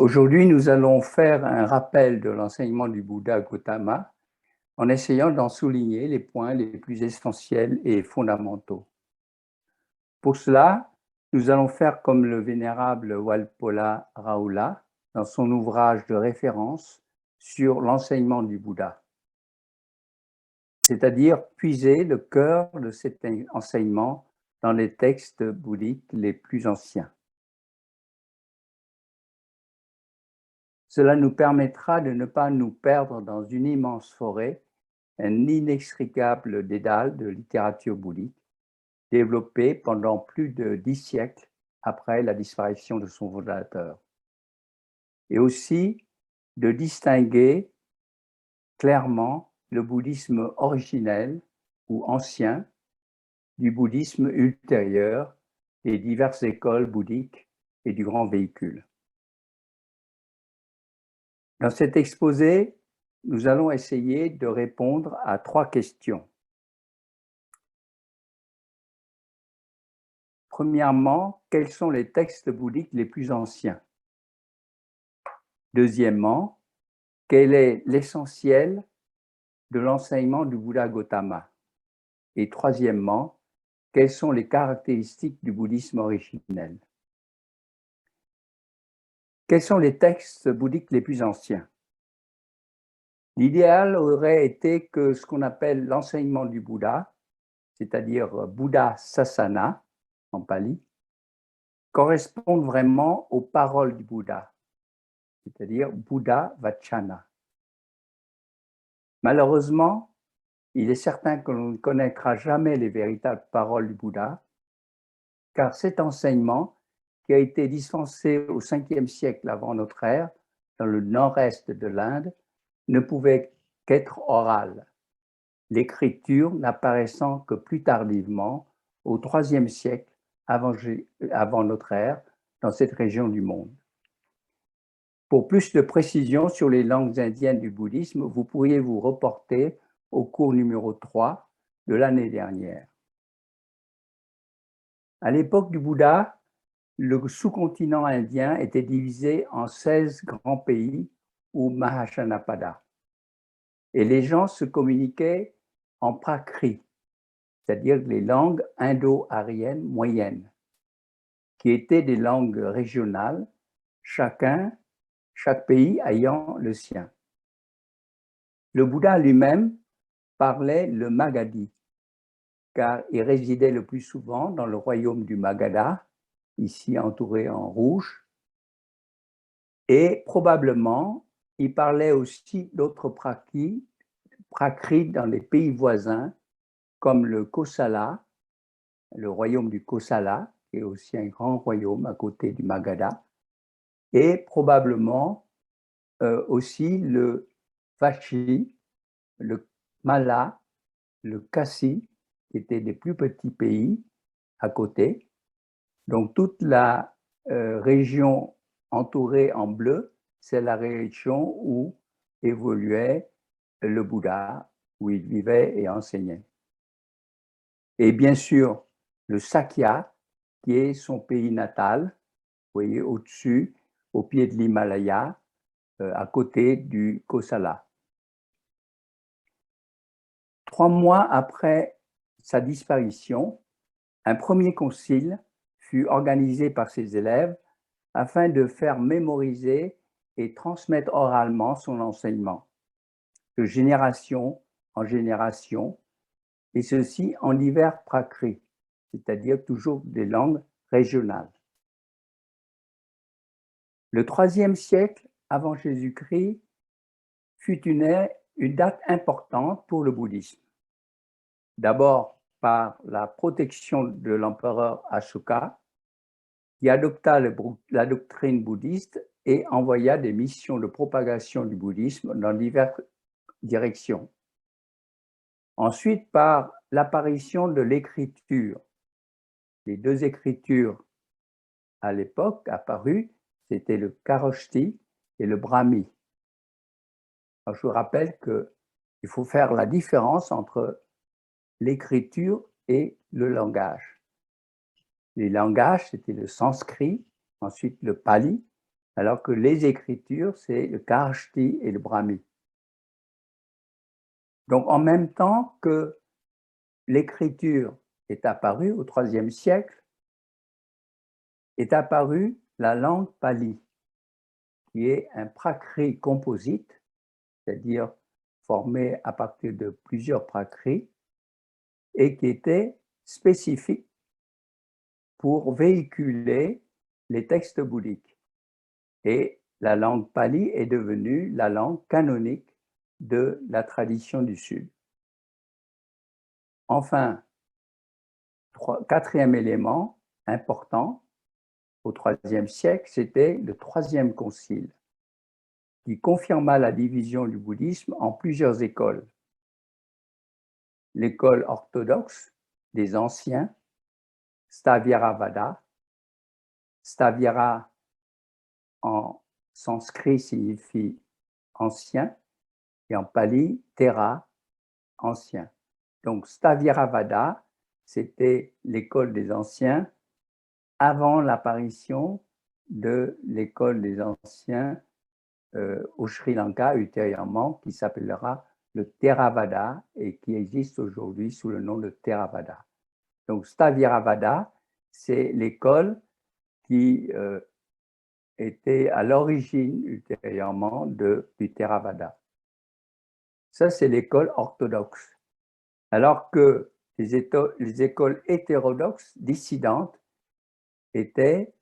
Aujourd'hui, nous allons faire un rappel de l'enseignement du Bouddha Gautama en essayant d'en souligner les points les plus essentiels et fondamentaux. Pour cela, nous allons faire comme le vénérable Walpola Rahula dans son ouvrage de référence sur l'enseignement du Bouddha, c'est-à-dire puiser le cœur de cet enseignement dans les textes bouddhiques les plus anciens. Cela nous permettra de ne pas nous perdre dans une immense forêt, un inextricable dédale de littérature bouddhique, développé pendant plus de 10 siècles après la disparition de son fondateur. Et aussi de distinguer clairement le bouddhisme originel ou ancien du bouddhisme ultérieur des diverses écoles bouddhiques et du grand véhicule. Dans cet exposé, nous allons essayer de répondre à 3 questions. Premièrement, quels sont les textes bouddhiques les plus anciens? Deuxièmement, quel est l'essentiel de l'enseignement du Bouddha Gautama? Et troisièmement, quelles sont les caractéristiques du bouddhisme originel? Quels sont les textes bouddhiques les plus anciens? L'idéal aurait été que ce qu'on appelle l'enseignement du Bouddha, c'est-à-dire Buddha Sasana en pali, corresponde vraiment aux paroles du Bouddha, c'est-à-dire Buddha Vachana. Malheureusement, il est certain que l'on ne connaîtra jamais les véritables paroles du Bouddha, car cet enseignement, qui a été dispensé au 5e siècle avant notre ère, dans le nord-est de l'Inde, ne pouvait qu'être oral, l'écriture n'apparaissant que plus tardivement, au 3e siècle avant notre ère, dans cette région du monde. Pour plus de précision sur les langues indiennes du bouddhisme, vous pourriez vous reporter au cours numéro 3 de l'année dernière. À l'époque du Bouddha, le sous-continent indien était divisé en 16 grands pays ou Mahashanapada. Et les gens se communiquaient en prakrit, c'est-à-dire les langues indo-aryennes moyennes, qui étaient des langues régionales, chaque pays ayant le sien. Le Bouddha lui-même parlait le Magadhi, car il résidait le plus souvent dans le royaume du Magadha, ici entouré en rouge, et probablement il parlait aussi d'autres prakris dans les pays voisins, comme le Kosala, le royaume du Kosala, qui est aussi un grand royaume à côté du Magadha, et probablement aussi le Vachi, le Mala, le Kassi, qui étaient des plus petits pays à côté. Donc toute la région entourée en bleu, c'est la région où évoluait le Bouddha, où il vivait et enseignait. Et bien sûr, le Sakya, qui est son pays natal, vous voyez au-dessus, au pied de l'Himalaya, à côté du Kosala. 3 mois après sa disparition, un premier concile fut organisé par ses élèves afin de faire mémoriser et transmettre oralement son enseignement, de génération en génération, et ceci en divers prakris, c'est-à-dire toujours des langues régionales. Le 3e siècle avant Jésus-Christ fut une date importante pour le bouddhisme. D'abord par la protection de l'empereur Ashoka, qui adopta la doctrine bouddhiste et envoya des missions de propagation du bouddhisme dans diverses directions. Ensuite, par l'apparition de l'écriture. Les 2 écritures à l'époque apparues, c'était le Kharoshthi et le Brahmi. Alors, je vous rappelle qu'il faut faire la différence entre l'écriture et le langage. Les langages, c'était le sanskrit, ensuite le pali, alors que les écritures, c'est le Kharshti et le Brahmi. Donc, en même temps que l'écriture est apparue au IIIe siècle, est apparue la langue pali, qui est un prakrit composite, c'est-à-dire formé à partir de plusieurs prakrits, et qui était spécifique pour véhiculer les textes bouddhiques. Et la langue pali est devenue la langue canonique de la tradition du Sud. Enfin, quatrième élément important au IIIe siècle, c'était le Troisième Concile, qui confirma la division du bouddhisme en plusieurs écoles. L'école orthodoxe des anciens, Sthaviravada. Sthavira en sanskrit signifie ancien et en pali, Thera, ancien. Donc Sthaviravada, c'était l'école des anciens avant l'apparition de l'école des anciens au Sri Lanka ultérieurement, qui s'appellera le Theravada et qui existe aujourd'hui sous le nom de Theravada. Donc Sthaviravada, c'est l'école qui était à l'origine ultérieurement du Theravada. Ça, c'est l'école orthodoxe. Alors que les écoles hétérodoxes dissidentes étaient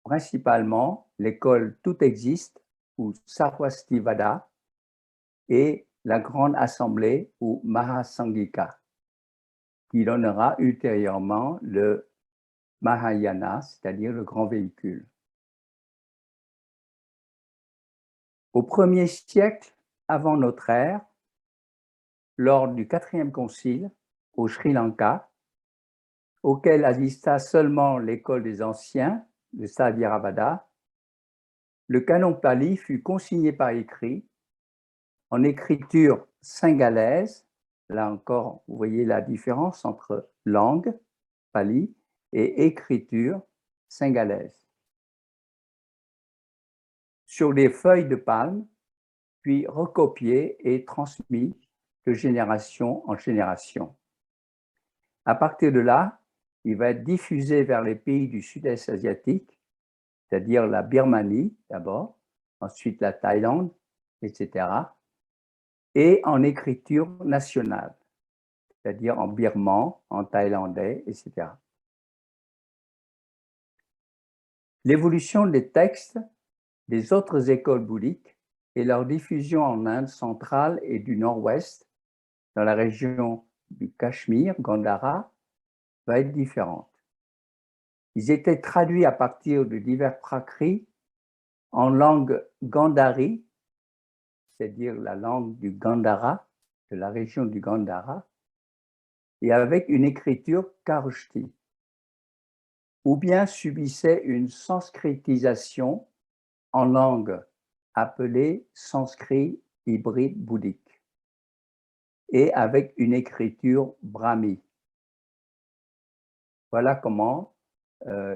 principalement l'école Tout existe ou Sarvastivada et la Grande Assemblée ou Mahasanghika, qui donnera ultérieurement le Mahayana, c'est-à-dire le grand véhicule. Au 1er siècle avant notre ère, lors du 4e concile au Sri Lanka, auquel assista seulement l'école des anciens, de Sthaviravada, le canon pali fut consigné par écrit en écriture singalaise. Là encore, vous voyez la différence entre langue, pali, et écriture singalaise. Sur des feuilles de palme, puis recopié et transmis de génération en génération. À partir de là, il va être diffusé vers les pays du sud-est asiatique, c'est-à-dire la Birmanie d'abord, ensuite la Thaïlande, etc., et en écriture nationale, c'est-à-dire en birman, en thaïlandais, etc. L'évolution des textes des autres écoles bouddhiques et leur diffusion en Inde centrale et du nord-ouest, dans la région du Cachemire, Gandhara, va être différente. Ils étaient traduits à partir de divers prakrits en langue gandhari, c'est-à-dire la langue du Gandhara, de la région du Gandhara, et avec une écriture kharshti, ou bien subissaient une sanskritisation en langue appelée sanskrit hybride bouddhique, et avec une écriture brahmi. Voilà comment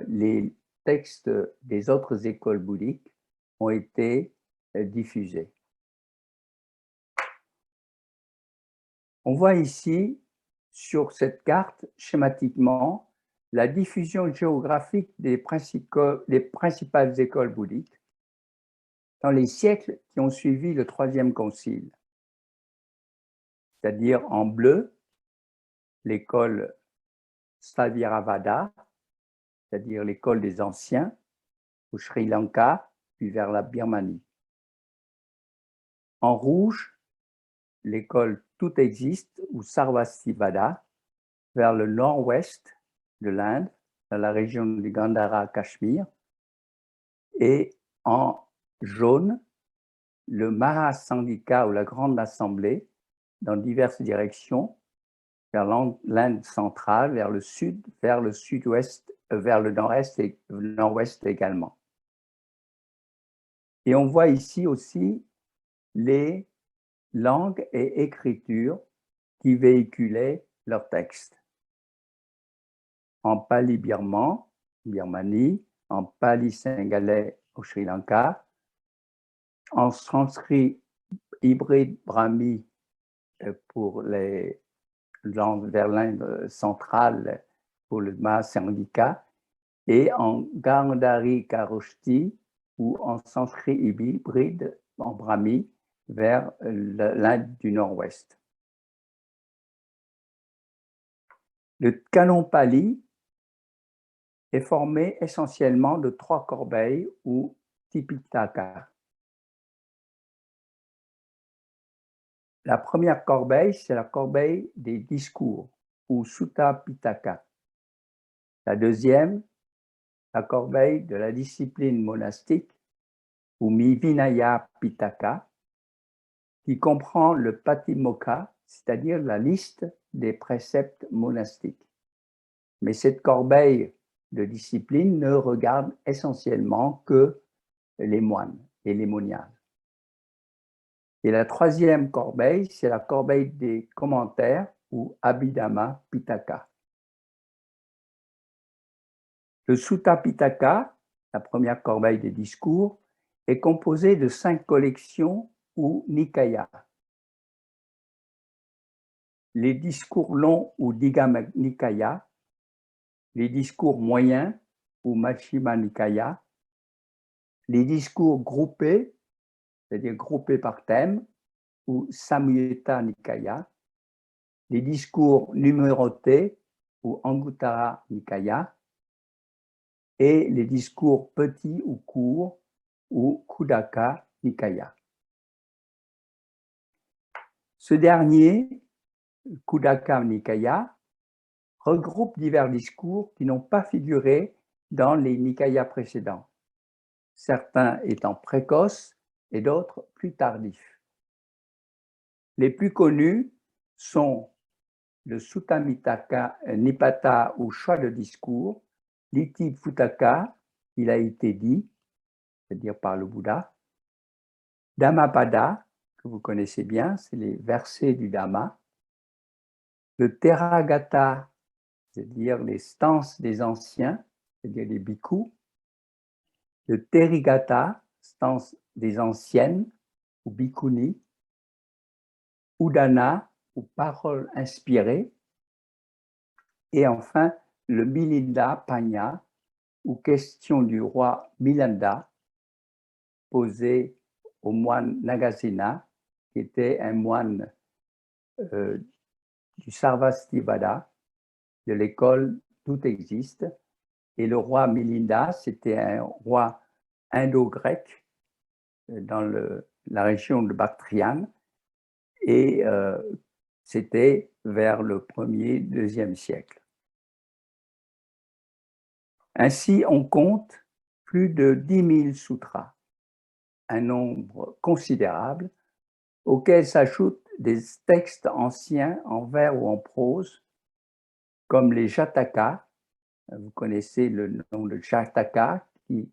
les textes des autres écoles bouddhiques ont été diffusés. On voit ici, sur cette carte, schématiquement, la diffusion géographique des principales écoles bouddhiques dans les siècles qui ont suivi le Troisième Concile, c'est-à-dire en bleu, l'école Sthaviravada, c'est-à-dire l'école des anciens, au Sri Lanka, puis vers la Birmanie. En rouge, l'école Tout existe, ou Sarvastivada, vers le nord-ouest de l'Inde, dans la région du Gandhara-Cachemire, et en jaune, le Mahasanghika ou la Grande Assemblée, dans diverses directions, vers l'Inde centrale, vers le sud, vers le sud-ouest, vers le nord-est et le nord-ouest également. Et on voit ici aussi les langues et écritures qui véhiculaient leurs textes. En pali birman, Birmanie, en pali singalais au Sri Lanka. En sanskrit hybride brahmi pour les langues vers l'Inde centrale pour le Mahasangika, et en Gandhari Kharoshthi ou en sanskrit hybride en brahmi vers l'Inde du Nord-Ouest. Le canon pali est formé essentiellement de 3 corbeilles ou tipitaka. La première corbeille, c'est la corbeille des discours ou Sutta Pitaka. La deuxième, la corbeille de la discipline monastique ou Vinaya Pitaka, qui comprend le Patimokkha, c'est-à-dire la liste des préceptes monastiques. Mais cette corbeille de discipline ne regarde essentiellement que les moines et les moniales. Et la troisième corbeille, c'est la corbeille des commentaires ou Abhidhamma Pitaka. Le Sutta Pitaka, la première corbeille des discours, est composé de 5 collections ou Nikaya. Les discours longs ou Diggama Nikaya, les discours moyens ou Majjhima Nikaya, les discours groupés, c'est-à-dire groupés par thème, ou Samyutta Nikaya, les discours numérotés ou Anguttara Nikaya, et les discours petits ou courts ou Khuddaka Nikaya. Ce dernier, Khuddaka Nikaya, regroupe divers discours qui n'ont pas figuré dans les Nikayas précédents, certains étant précoces et d'autres plus tardifs. Les plus connus sont le Sutta Nipata ou choix de discours, l'Iti Phuttaka, il a été dit, c'est-à-dire par le Bouddha, Dhammapada, que vous connaissez bien, c'est les versets du Dhamma, le Theragatha, c'est-à-dire les stances des anciens, c'est-à-dire les bhikkhus, le Therigatha, stance des anciennes, ou bhikkhuni, Udana, ou paroles inspirées, et enfin le Milinda Panya, ou question du roi Milinda, posée au moine Nagasena, qui était un moine du Sarvastivada, de l'école Tout existe. Et le roi Milinda, c'était un roi indo-grec dans la région de Bactriane, et c'était vers le 1er, 2e siècle. Ainsi, on compte plus de 10 000 sutras, un nombre considérable, auxquels s'ajoutent des textes anciens en vers ou en prose, comme les Jataka. Vous connaissez le nom de Jataka, qui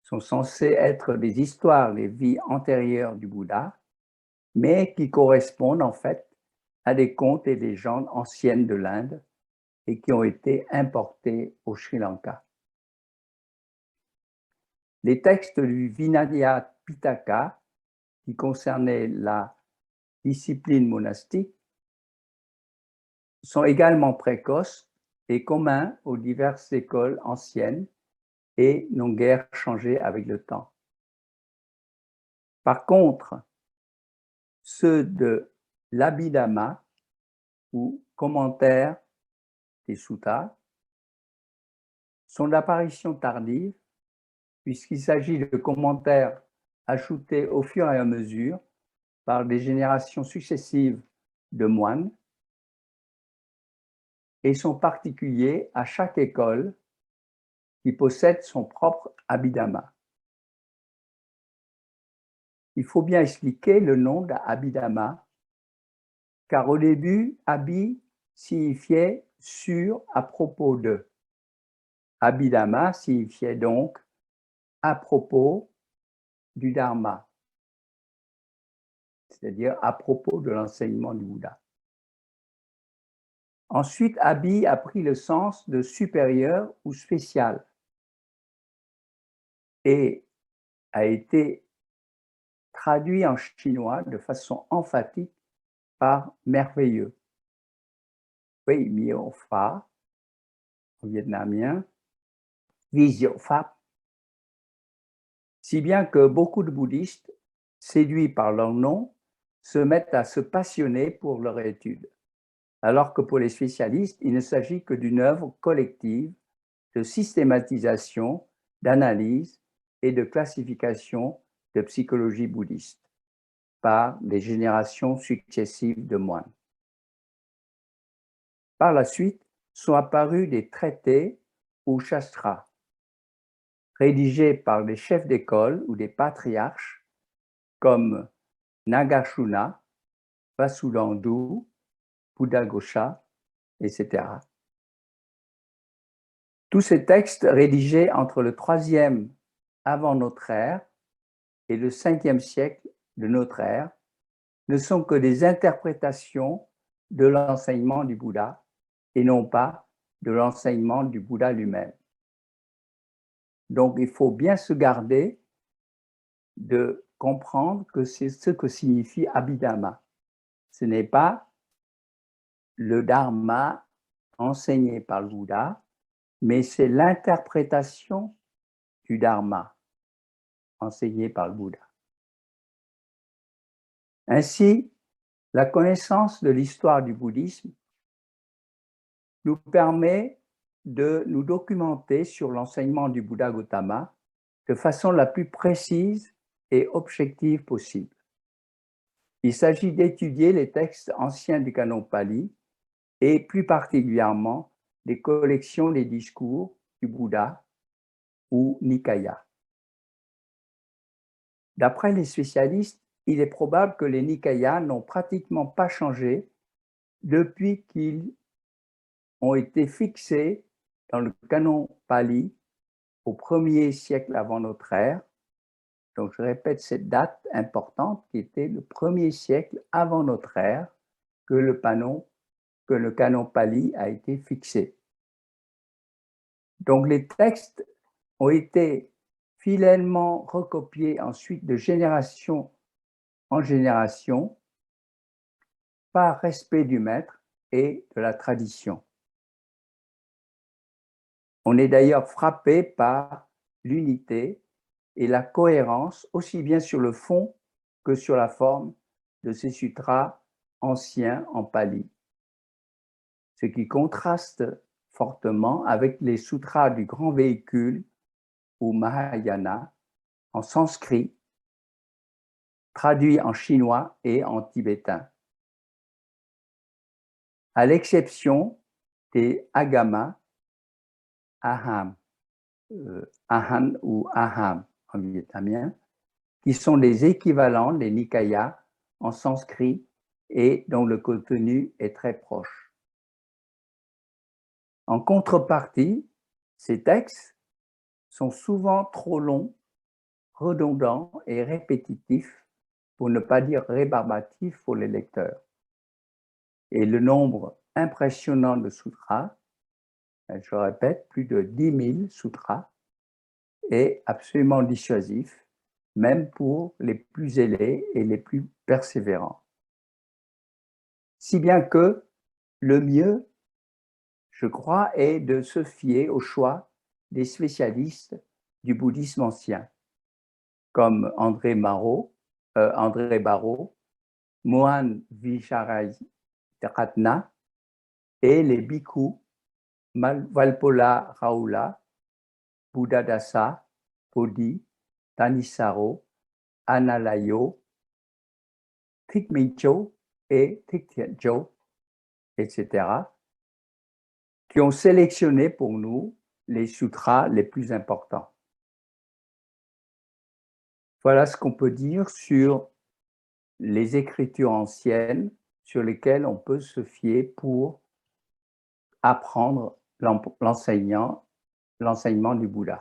sont censés être des histoires des vies antérieures du Bouddha, mais qui correspondent en fait à des contes et légendes anciennes de l'Inde et qui ont été importés au Sri Lanka. Les textes du Vinaya Pitaka, qui concernaient la discipline monastique, sont également précoces et communs aux diverses écoles anciennes et n'ont guère changé avec le temps. Par contre, ceux de l'Abhidhamma, ou commentaires des suttas, sont d'apparition tardive, puisqu'il s'agit de commentaires ajoutés au fur et à mesure par des générations successives de moines, et sont particuliers à chaque école qui possède son propre Abhidhamma. Il faut bien expliquer le nom d'Abhidhamma, car au début, Abhi signifiait sur, à propos de. Abhidhamma signifiait donc à propos du Dharma, c'est-à-dire à propos de l'enseignement du Bouddha. Ensuite, Abhi a pris le sens de supérieur ou spécial. Et a été traduit en chinois de façon emphatique par merveilleux. Oui, mieux fa, en vietnamien, visio pháp. Si bien que beaucoup de bouddhistes, séduits par leur nom, se mettent à se passionner pour leur étude, alors que pour les spécialistes, il ne s'agit que d'une œuvre collective de systématisation, d'analyse et de classification de psychologie bouddhiste par des générations successives de moines. Par la suite, sont apparus des traités ou shastras, rédigés par des chefs d'école ou des patriarches comme Nagashuna, Vasulandhu, Buddhaghosa, etc. Tous ces textes rédigés entre le 3e avant notre ère et le 5e siècle de notre ère ne sont que des interprétations de l'enseignement du Bouddha et non pas de l'enseignement du Bouddha lui-même. Donc, il faut bien se garder de comprendre que c'est ce que signifie Abhidhamma. Ce n'est pas le Dharma enseigné par le Bouddha, mais c'est l'interprétation du Dharma enseigné par le Bouddha. Ainsi, la connaissance de l'histoire du bouddhisme nous permet de nous documenter sur l'enseignement du Bouddha Gautama de façon la plus précise et objective possible. Il s'agit d'étudier les textes anciens du canon Pali et plus particulièrement les collections des discours du Bouddha ou Nikaya. D'après les spécialistes, il est probable que les Nikayas n'ont pratiquement pas changé depuis qu'ils ont été fixés dans le canon Pali au 1er siècle avant notre ère. Donc, je répète cette date importante qui était le 1er siècle avant notre ère que le canon Pali a été fixé. Donc, les textes ont été fidèlement recopiés ensuite de génération en génération par respect du maître et de la tradition. On est d'ailleurs frappé par l'unité et la cohérence, aussi bien sur le fond que sur la forme de ces sutras anciens en pali, ce qui contraste fortement avec les sutras du grand véhicule ou Mahayana en sanskrit, traduits en chinois et en tibétain. À l'exception des agamas, aham, ahan ou aham en vietnamien, qui sont des équivalents des Nikayas en sanskrit et dont le contenu est très proche. En contrepartie, ces textes sont souvent trop longs, redondants et répétitifs, pour ne pas dire rébarbatifs pour les lecteurs. Et le nombre impressionnant de sutras, je répète, plus de 10 000 sutras, est absolument dissuasif, même pour les plus zélés et les plus persévérants. Si bien que le mieux, je crois, est de se fier au choix des spécialistes du bouddhisme ancien, comme André Barrault, Mohan Visharatna et les bhikkhus Valpola Rahula, Buddhadasa, Bodhi, Thanissaro, Analayo, Thich Minh-Cho et Thich Thiện-Cho, etc., qui ont sélectionné pour nous les sutras les plus importants. Voilà ce qu'on peut dire sur les écritures anciennes sur lesquelles on peut se fier pour apprendre l'enseignement du Bouddha.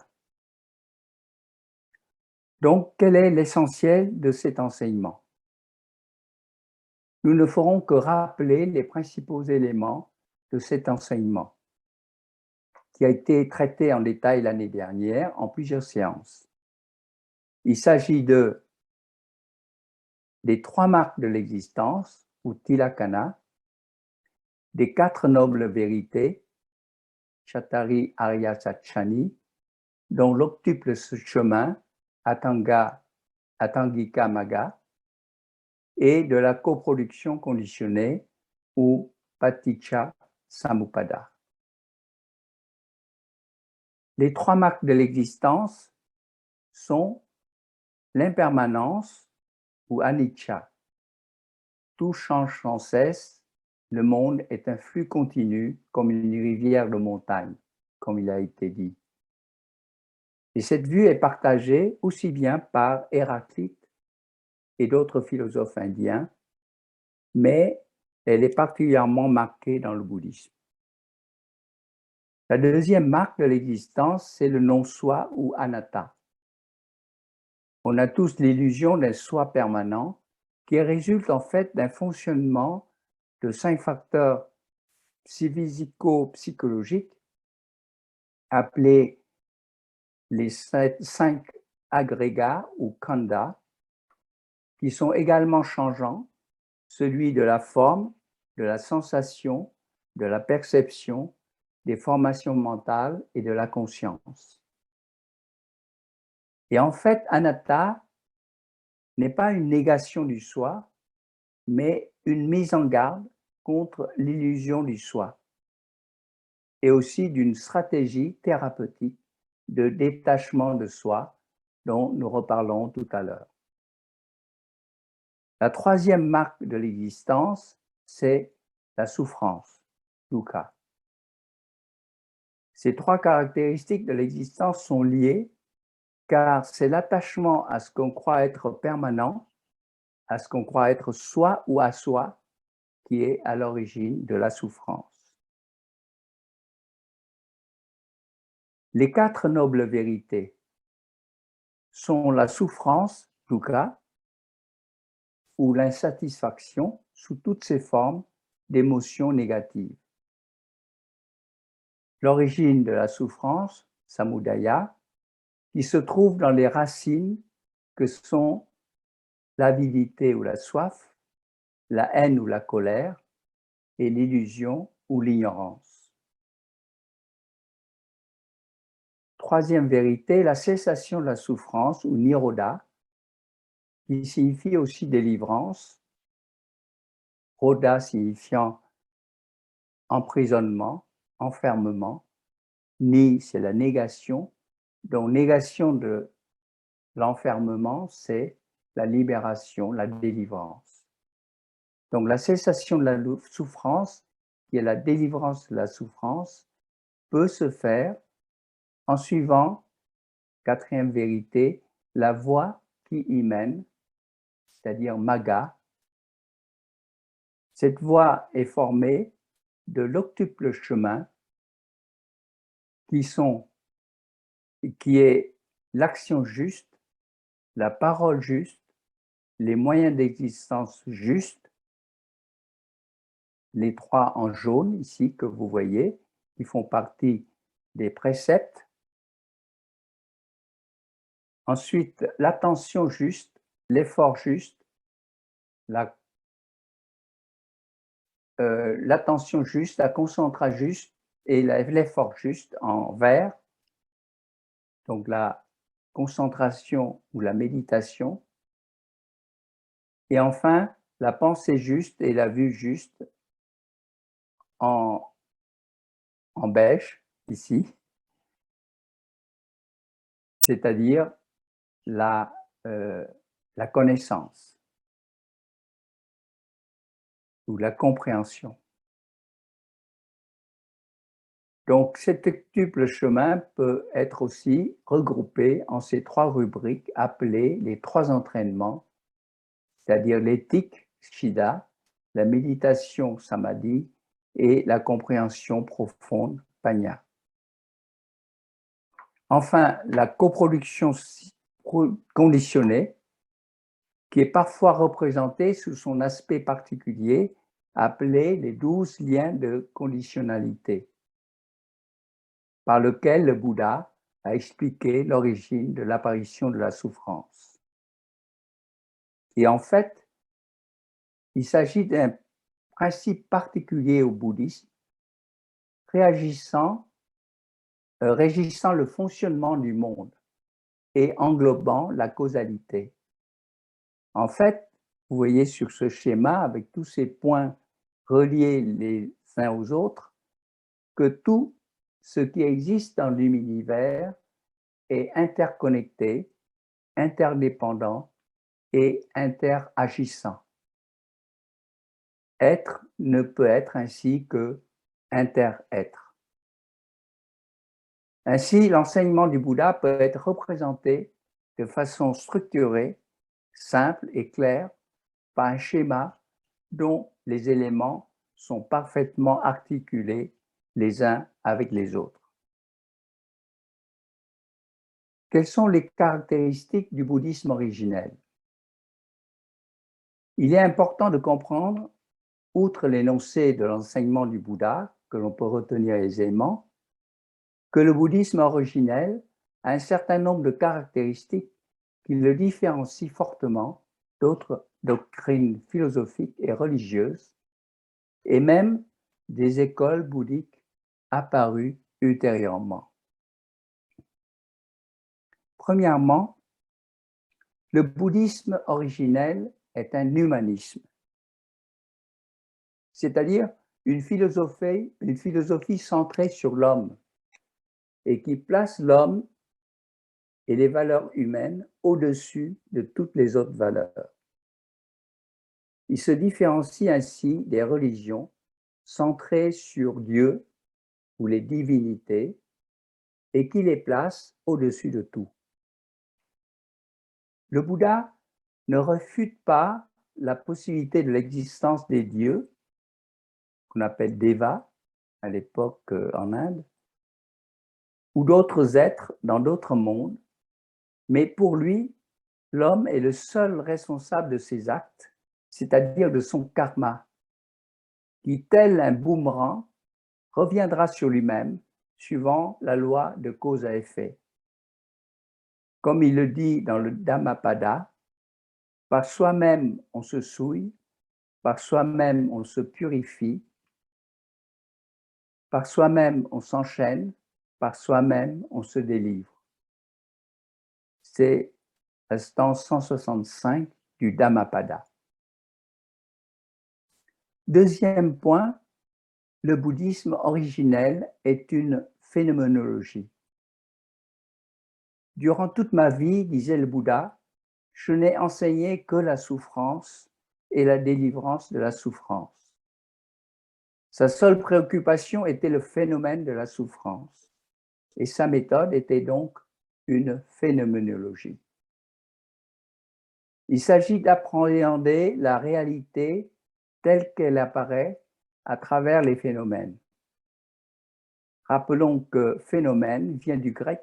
Donc, quel est l'essentiel de cet enseignement? Nous ne ferons que rappeler les principaux éléments de cet enseignement, qui a été traité en détail l'année dernière en plusieurs séances. Il s'agit des 3 marques de l'existence, ou tilakkhana, des 4 nobles vérités, Chattari Arya Satchani, dont l'octuple chemin, Atangika Magga, et de la coproduction conditionnée, ou Paticca Samuppada. Les 3 marques de l'existence sont l'impermanence, ou anicca. Tout change sans cesse, le monde est un flux continu comme une rivière de montagne, comme il a été dit. Et cette vue est partagée aussi bien par Héraclite et d'autres philosophes indiens, mais elle est particulièrement marquée dans le bouddhisme. La deuxième marque de l'existence, c'est le non-soi ou anatta. On a tous l'illusion d'un soi permanent qui résulte en fait d'un fonctionnement de 5 facteurs physico-psychologiques appelés les 5 agrégats ou khandha, qui sont également changeants, celui de la forme, de la sensation, de la perception, des formations mentales et de la conscience. Et en fait, anatta n'est pas une négation du soi, mais une mise en garde contre l'illusion du soi et aussi d'une stratégie thérapeutique de détachement de soi dont nous reparlons tout à l'heure. La troisième marque de l'existence, c'est la souffrance, dukkha. Ces 3 caractéristiques de l'existence sont liées car c'est l'attachement à ce qu'on croit être permanent, à ce qu'on croit être soi ou à soi, qui est à l'origine de la souffrance. Les 4 nobles vérités sont la souffrance, dukkha, ou l'insatisfaction sous toutes ses formes d'émotions négatives. L'origine de la souffrance, samudaya, qui se trouve dans les racines que sont l'avidité ou la soif, la haine ou la colère, et l'illusion ou l'ignorance. Troisième vérité, la cessation de la souffrance ou nirodha, qui signifie aussi délivrance, rodha signifiant emprisonnement, enfermement, ni c'est la négation, donc négation de l'enfermement, c'est la libération, la délivrance. Donc la cessation de la souffrance, qui est la délivrance de la souffrance, peut se faire en suivant, 4e vérité, la voie qui y mène, c'est-à-dire magga. Cette voie est formée de l'octuple chemin qui est l'action juste, la parole juste, les moyens d'existence justes, les 3 en jaune ici que vous voyez, qui font partie des préceptes. Ensuite, l'attention juste, l'effort juste, l'attention juste, la concentration juste et l'effort juste en vert. Donc la concentration ou la méditation. Et enfin, la pensée juste et la vue juste en beige, ici, c'est-à-dire la connaissance ou la compréhension. Donc, cet octuple chemin peut être aussi regroupé en ces 3 rubriques appelées les 3 entraînements, c'est-à-dire l'éthique, Shida, la méditation, Samadhi, et la compréhension profonde, Panya. Enfin, la coproduction conditionnée, qui est parfois représentée sous son aspect particulier, appelé les 12 liens de conditionnalité, par lequel le Bouddha à expliquer l'origine de l'apparition de la souffrance. Et en fait, il s'agit d'un principe particulier au bouddhisme, régissant le fonctionnement du monde et englobant la causalité. En fait, vous voyez sur ce schéma, avec tous ces points reliés les uns aux autres, que tout ce qui existe dans l'univers est interconnecté, interdépendant et interagissant. Être ne peut être ainsi que inter-être. Ainsi, l'enseignement du Bouddha peut être représenté de façon structurée, simple et claire par un schéma dont les éléments sont parfaitement articulés les uns avec les autres. Quelles sont les caractéristiques du bouddhisme originel? Il est important de comprendre, outre l'énoncé de l'enseignement du Bouddha, que l'on peut retenir aisément, que le bouddhisme originel a un certain nombre de caractéristiques qui le différencient fortement d'autres doctrines philosophiques et religieuses, et même des écoles bouddhiques apparues ultérieurement. Premièrement, le bouddhisme originel est un humanisme, c'est-à-dire une philosophie centrée sur l'homme et qui place l'homme et les valeurs humaines au-dessus de toutes les autres valeurs. Il se différencie ainsi des religions centrées sur Dieu ou les divinités et qui les place au-dessus de tout. Le Bouddha ne refute pas la possibilité de l'existence des dieux, qu'on appelle Deva à l'époque en Inde, ou d'autres êtres dans d'autres mondes, mais pour lui, l'homme est le seul responsable de ses actes, c'est-à-dire de son karma, qui, tel un boomerang, reviendra sur lui-même, suivant la loi de cause à effet. Comme il le dit dans le Dhammapada, par soi-même on se souille, par soi-même on se purifie, par soi-même on s'enchaîne, par soi-même on se délivre. C'est l'instant 165 du Dhammapada. Deuxième point, le bouddhisme originel est une phénoménologie. Durant toute ma vie, disait le Bouddha, je n'ai enseigné que la souffrance et la délivrance de la souffrance. Sa seule préoccupation était le phénomène de la souffrance, et sa méthode était donc une phénoménologie. Il s'agit d'appréhender la réalité telle qu'elle apparaît à travers les phénomènes. Rappelons que phénomène vient du grec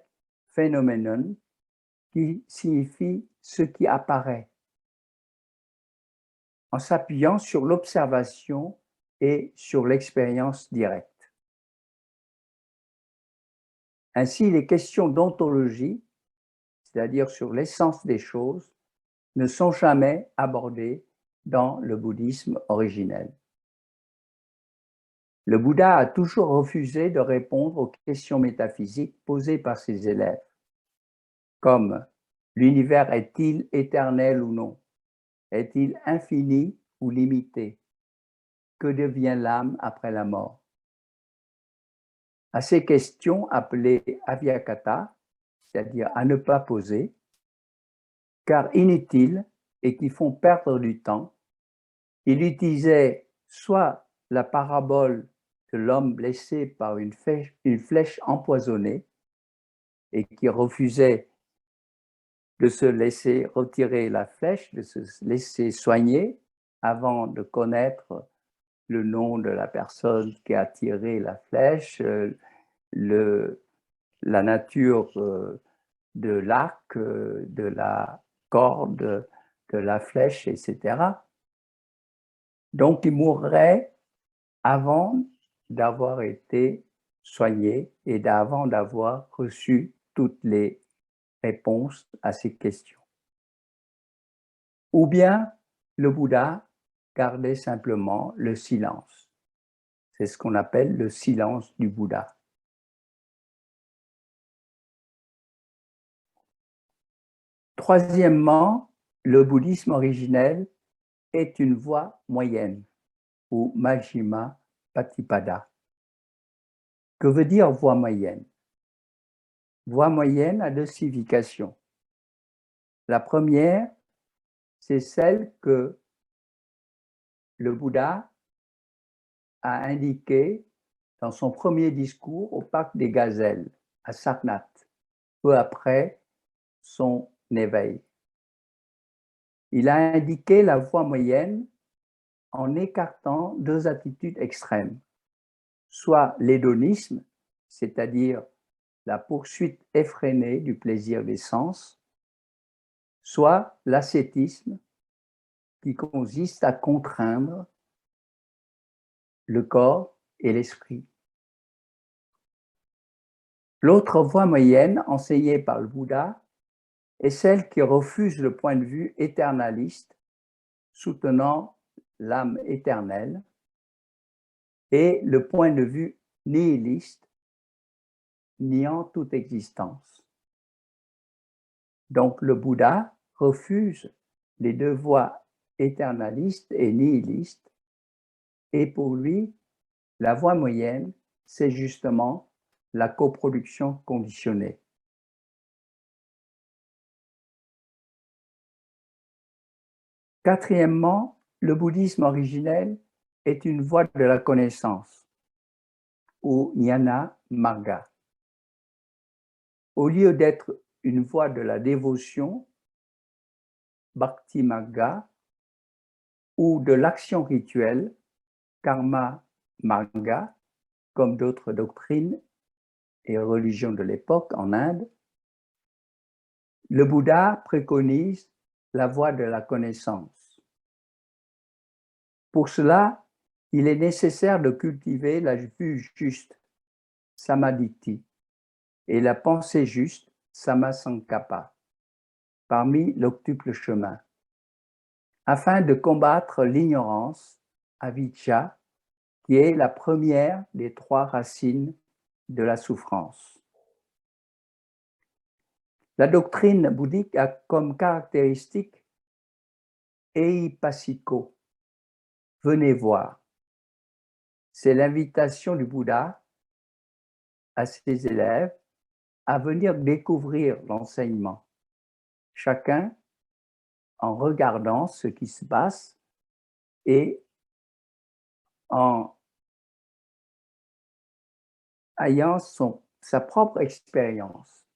phénoménon, qui signifie ce qui apparaît, en s'appuyant sur l'observation et sur l'expérience directe. Ainsi, les questions d'ontologie, c'est-à-dire sur l'essence des choses, ne sont jamais abordées dans le bouddhisme originel. Le Bouddha a toujours refusé de répondre aux questions métaphysiques posées par ses élèves, comme l'univers est-il éternel ou non? Est-il infini ou limité? Que devient l'âme après la mort? À ces questions appelées avyakata, c'est-à-dire à ne pas poser, car inutiles et qui font perdre du temps, il utilisait soit la parabole de l'homme blessé par une flèche empoisonnée et qui refusait de se laisser retirer la flèche, de se laisser soigner avant de connaître le nom de la personne qui a tiré la flèche, la nature de l'arc, de la corde, de la flèche, etc. Donc, il mourrait avant d'avoir été soigné et avant d'avoir reçu toutes les réponses à ces questions. Ou bien le Bouddha gardait simplement le silence. C'est ce qu'on appelle le silence du Bouddha. Troisièmement, le bouddhisme originel est une voie moyenne, ou Majjhima Patipada. Que veut dire voie moyenne? Voie moyenne a deux significations. La première, c'est celle que le Bouddha a indiquée dans son premier discours au parc des Gazelles, à Sarnath, peu après son éveil. Il a indiqué la voie moyenne en écartant deux attitudes extrêmes, soit l'hédonisme, c'est-à-dire la poursuite effrénée du plaisir des sens, soit l'ascétisme, qui consiste à contraindre le corps et l'esprit. L'autre voie moyenne enseignée par le Bouddha est celle qui refuse le point de vue éternaliste, soutenant l'âme éternelle, et le point de vue nihiliste, niant toute existence. Donc le Bouddha refuse les deux voies éternalistes et nihilistes, et pour lui, la voie moyenne, c'est justement la coproduction conditionnée. Quatrièmement, le bouddhisme originel est une voie de la connaissance, ou Jnana Marga. Au lieu d'être une voie de la dévotion, Bhakti Marga, ou de l'action rituelle, Karma Marga, comme d'autres doctrines et religions de l'époque en Inde, le Bouddha préconise la voie de la connaissance. Pour cela, il est nécessaire de cultiver la vue juste, Samadhi, et la pensée juste, Sammasankappa, parmi l'octuple chemin, afin de combattre l'ignorance, avijja, qui est la première des trois racines de la souffrance. La doctrine bouddhique a comme caractéristique Ehipassiko, venez voir. C'est l'invitation du Bouddha à ses élèves à venir découvrir l'enseignement, chacun en regardant ce qui se passe et en ayant sa propre expérience.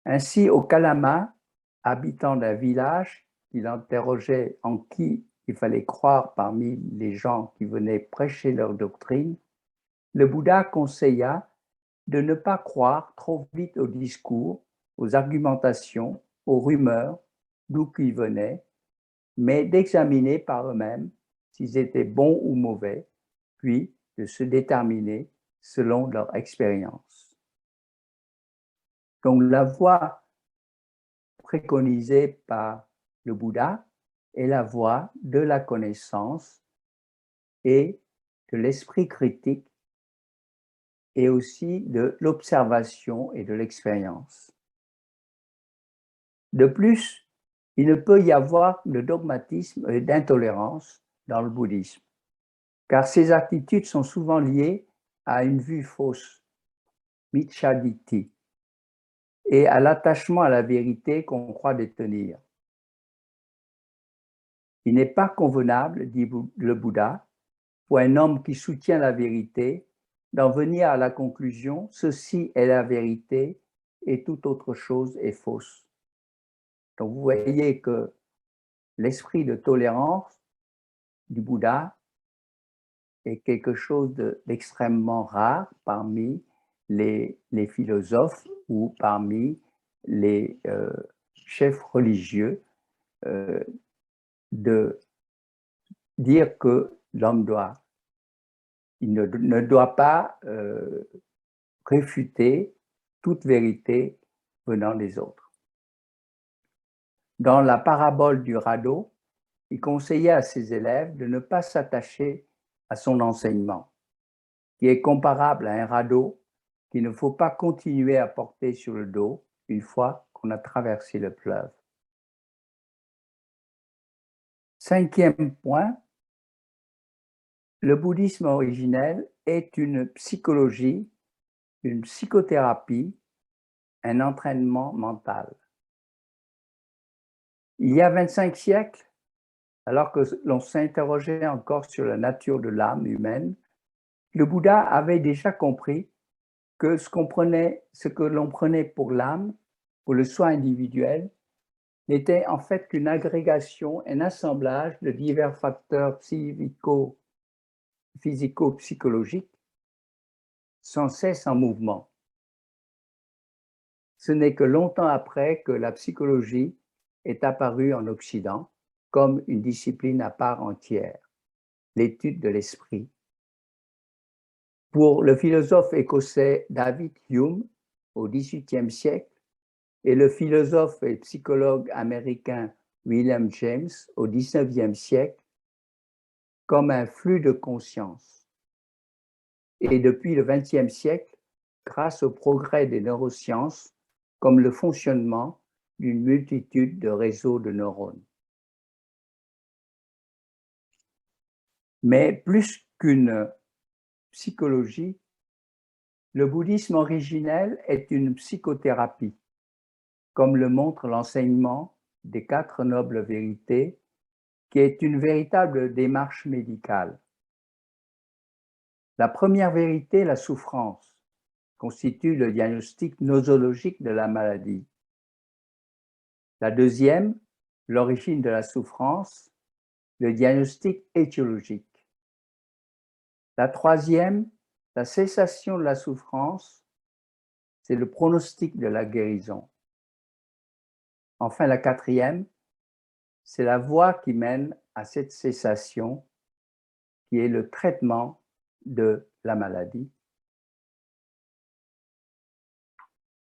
Ainsi, au Kalama, habitant d'un village, il interrogeait en qui il fallait croire parmi les gens qui venaient prêcher leur doctrine. Le Bouddha conseilla de ne pas croire trop vite aux discours, aux argumentations, aux rumeurs, d'où qu'ils venaient, mais d'examiner par eux-mêmes s'ils étaient bons ou mauvais, puis de se déterminer selon leur expérience. Donc la voie préconisée par le Bouddha est la voie de la connaissance et de l'esprit critique et aussi de l'observation et de l'expérience. De plus, il ne peut y avoir de dogmatisme et d'intolérance dans le bouddhisme, car ces attitudes sont souvent liées à une vue fausse, Micchaditi, et à l'attachement à la vérité qu'on croit détenir. Il n'est pas convenable, dit le Bouddha, pour un homme qui soutient la vérité, d'en venir à la conclusion « ceci est la vérité et toute autre chose est fausse ». Donc vous voyez que l'esprit de tolérance du Bouddha est quelque chose d'extrêmement rare parmi les philosophes ou parmi les chefs religieux, de dire que l'homme il ne doit pas réfuter toute vérité venant des autres. Dans la parabole du radeau, il conseillait à ses élèves de ne pas s'attacher à son enseignement, qui est comparable à un radeau qu'il ne faut pas continuer à porter sur le dos une fois qu'on a traversé le fleuve. Cinquième point, le bouddhisme originel est une psychologie, une psychothérapie, un entraînement mental. Il y a 25 siècles, alors que l'on s'interrogeait encore sur la nature de l'âme humaine, le Bouddha avait déjà compris que ce que l'on prenait pour l'âme, pour le soi individuel, n'était en fait qu'une agrégation, un assemblage de divers facteurs physico-psychologiques sans cesse en mouvement. Ce n'est que longtemps après que la psychologie est apparue en Occident comme une discipline à part entière, l'étude de l'esprit. Pour le philosophe écossais David Hume, au XVIIIe siècle, et le philosophe et psychologue américain William James, au XIXe siècle, comme un flux de conscience. Et depuis le XXe siècle, grâce au progrès des neurosciences, comme le fonctionnement d'une multitude de réseaux de neurones. Mais plus qu'une psychologie, le bouddhisme originel est une psychothérapie, comme le montre l'enseignement des 4 nobles vérités, qui est une véritable démarche médicale. La première vérité, la souffrance, constitue le diagnostic nosologique de la maladie. La deuxième, l'origine de la souffrance, le diagnostic étiologique. La troisième, la cessation de la souffrance, c'est le pronostic de la guérison. Enfin, la quatrième, c'est la voie qui mène à cette cessation, qui est le traitement de la maladie.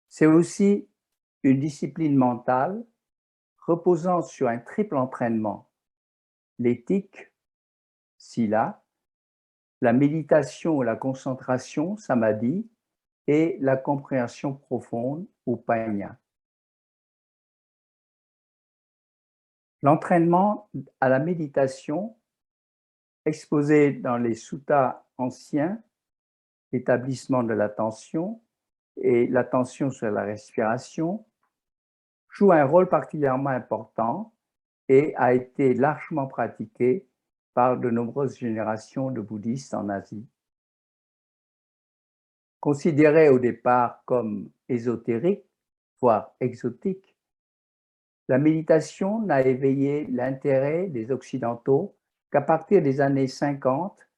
C'est aussi une discipline mentale reposant sur un triple entraînement, l'éthique, sila, la méditation ou la concentration, samadhi, et la compréhension profonde, upajna. L'entraînement à la méditation, exposé dans les suttas anciens, l'établissement de l'attention et l'attention sur la respiration, joue un rôle particulièrement important et a été largement pratiqué par de nombreuses générations de bouddhistes en Asie. Considéré au départ comme ésotérique, voire exotique, la méditation n'a éveillé l'intérêt des Occidentaux qu'à partir des années 50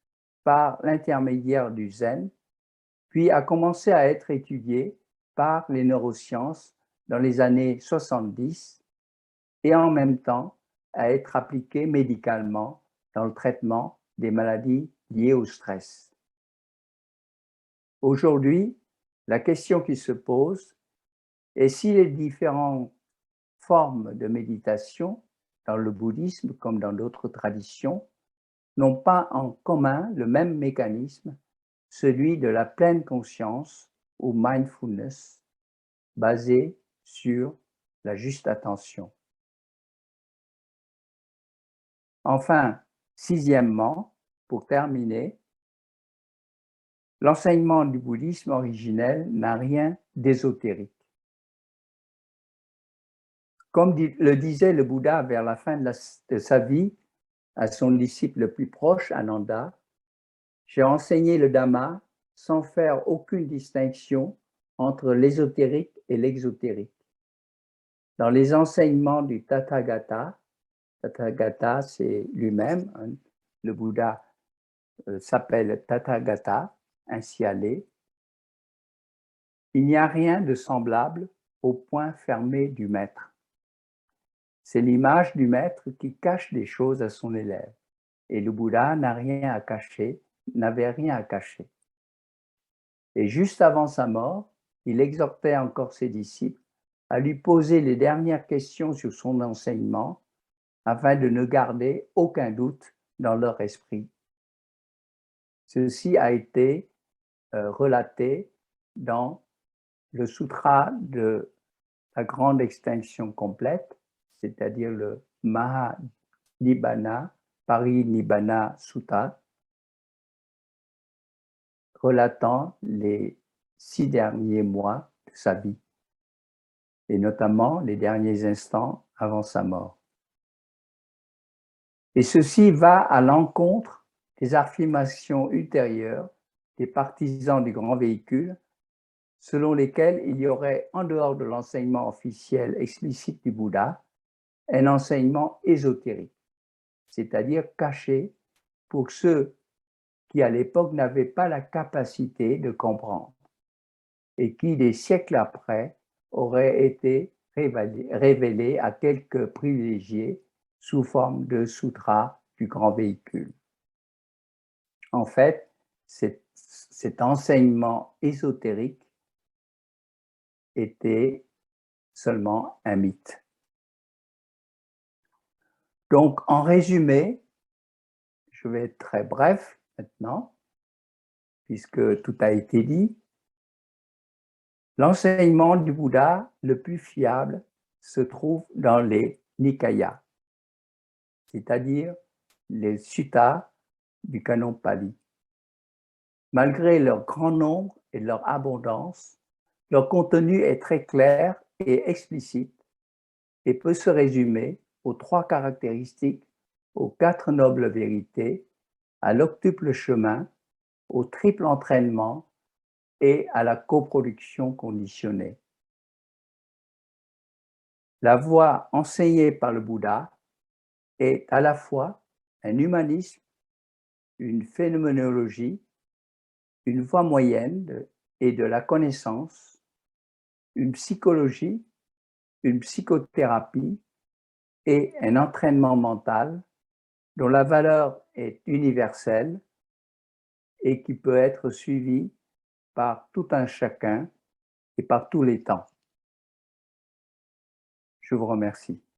par l'intermédiaire du Zen, puis a commencé à être étudiée par les neurosciences dans les années 70 et en même temps à être appliquée médicalement dans le traitement des maladies liées au stress. Aujourd'hui, la question qui se pose est si les différentes formes de méditation, dans le bouddhisme comme dans d'autres traditions, n'ont pas en commun le même mécanisme, celui de la pleine conscience ou mindfulness, basé sur la juste attention. Enfin, sixièmement, pour terminer, l'enseignement du bouddhisme originel n'a rien d'ésotérique. Comme le disait le Bouddha vers la fin de sa vie à son disciple le plus proche, Ananda, j'ai enseigné le Dhamma sans faire aucune distinction entre l'ésotérique et l'exotérique. Dans les enseignements du Tathagata, Tathagata c'est lui-même, hein, le Bouddha s'appelle Tathagata, ainsi allé, il n'y a rien de semblable au point fermé du maître. C'est l'image du maître qui cache des choses à son élève. Et le Bouddha n'avait rien à cacher. Et juste avant sa mort, il exhortait encore ses disciples à lui poser les dernières questions sur son enseignement afin de ne garder aucun doute dans leur esprit. Ceci a été relaté dans le sutra de la grande extinction complète, c'est-à-dire le Mahanibbana Parinibbana Sutta, relatant les 6 derniers mois de sa vie, et notamment les derniers instants avant sa mort. Et ceci va à l'encontre des affirmations ultérieures des partisans du grand véhicule, selon lesquels il y aurait, en dehors de l'enseignement officiel explicite du Bouddha, un enseignement ésotérique, c'est-à-dire caché pour ceux qui, à l'époque, n'avaient pas la capacité de comprendre et qui, des siècles après, auraient été révélés à quelques privilégiés sous forme de sutras du grand véhicule. En fait, cet enseignement ésotérique était seulement un mythe. Donc, en résumé, je vais être très bref maintenant, puisque tout a été dit. L'enseignement du Bouddha le plus fiable se trouve dans les Nikayas, c'est-à-dire les suttas du canon Pali. Malgré leur grand nombre et leur abondance, leur contenu est très clair et explicite et peut se résumer aux 3 caractéristiques, aux 4 nobles vérités, à l'octuple chemin, au triple entraînement et à la coproduction conditionnée. La voie enseignée par le Bouddha est à la fois un humanisme, une phénoménologie, une voie moyenne et de la connaissance, une psychologie, une psychothérapie et un entraînement mental dont la valeur est universelle et qui peut être suivi par tout un chacun et par tous les temps. Je vous remercie.